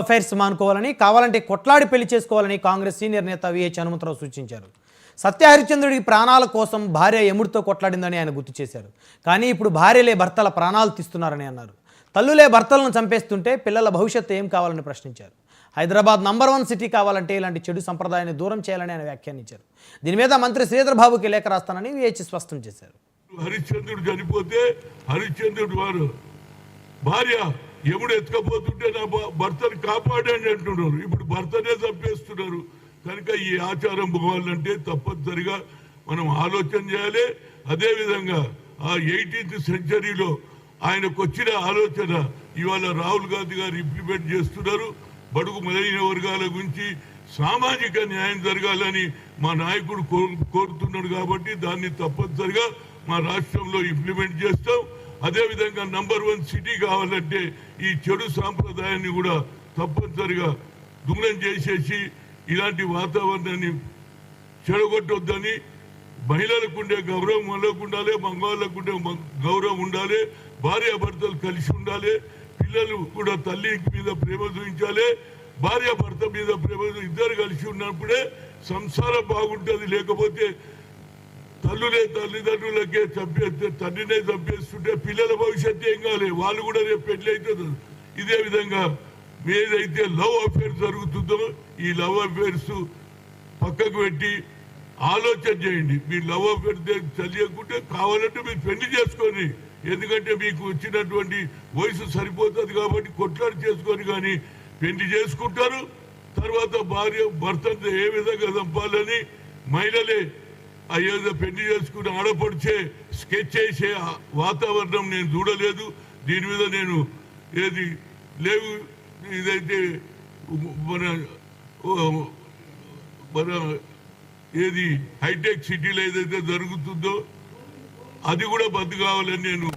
Affairs మానుకోవాలని కావాలంటే కొట్లాడి పెళ్లి చేసుకోవాలని కాంగ్రెస్ సీనియర్ నేత విహెచ్ హనుమంతరావు సూచించారు. సత్య హరిశ్చంద్రుడి ప్రాణాల కోసం భార్య ఎముడితో కొట్లాడిందని ఆయన గుర్తు చేశారు. కానీ ఇప్పుడు భార్యలే భర్తల ప్రాణాలు తీస్తున్నారని అన్నారు. తల్లులే భర్తలను చంపేస్తుంటే పిల్లల భవిష్యత్తు ఏం కావాలని ప్రశ్నించారు. హైదరాబాద్ నంబర్ 1 సిటీ కావాలంటే ఇలాంటి చెడు సంప్రదాయాన్ని దూరం చేయాలని ఆయన వ్యాఖ్యానించారు. దీని మీద మంత్రి శ్రీధర్ బాబుకి లేఖ రాస్తానని విహెచ్ స్పష్టం చేశారు. హరిశ్చంద్రుడు చనిపోతే హరిశ్చంద్రుడు వారు భార్య ఎముడు ఎత్తుకపోతుంటే నా భర్తను కాపాడండి అంటున్నారు. ఇప్పుడు భర్తనే చంపేస్తున్నారు. కనుక ఈ ఆచారం పోవాలంటే తప్పనిసరిగా మనం ఆలోచన చేయాలి. అదేవిధంగా ఆ 18th సెంచరీలో ఆయనకు వచ్చిన ఆలోచన ఇవాళ రాహుల్ గాంధీ గారు ఇంప్లిమెంట్ చేస్తున్నారు. బడుగు బలహీన వర్గాల గురించి సామాజిక న్యాయం జరగాలని మా నాయకుడు కోరుతున్నాడు. కాబట్టి దాన్ని తప్పనిసరిగా మా రాష్ట్రంలో ఇంప్లిమెంట్ చేస్తాం. అదేవిధంగా నంబర్ 1 సిటీ కావాలంటే ఈ చెడు సాంప్రదాయాన్ని కూడా తప్పనిసరిగా దూరం చేసేసి ఇలాంటి వాతావరణాన్ని చెడగొట్టొద్దని, మహిళలకు ఉండే గౌరవం వాళ్ళకు ఉండాలి, మగవాళ్ళకు ఉండే గౌరవం ఉండాలి, భార్యాభర్తలు కలిసి ఉండాలి, పిల్లలు కూడా తల్లి మీద ప్రేమ చూపించాలి, భార్యాభర్త మీద ప్రేమ ఇద్దరు కలిసి ఉన్నప్పుడే సంసారం బాగుంటుంది. లేకపోతే తల్లిదండ్రులకే చంపేస్తే, తండ్రినే చంపేస్తుంటే పిల్లల భవిష్యత్తు ఏం కావాలి, వాళ్ళు కూడా రేపు పెళ్లి అవుతుంది. ఇదే విధంగా ఏదైతే లవ్ అఫేర్స్ జరుగుతుందో ఈ లవ్ అఫేర్స్ పక్కకు పెట్టి ఆలోచన చేయండి. మీరు లవ్ అఫేర్స్ తెలియకుంటే కావాలంటే మీరు పెళ్లి చేసుకొని, ఎందుకంటే మీకు వచ్చినటువంటి వయసు సరిపోతుంది కాబట్టి కొట్లాడి చేసుకొని కానీ పెళ్లి చేసుకుంటారు. తర్వాత భర్తను ఏ విధంగా చంపాలని మహిళలే అయ్యేదో పెళ్లి చేసుకుని ఆడపడిచే స్కెచ్ చేసే వాతావరణం నేను చూడలేదు. దీని మీద నేను ఏది లేవు, ఇదైతే మన ఏది హైటెక్ సిటీలో ఏదైతే జరుగుతుందో అది కూడా బంద్ కావాలని నేను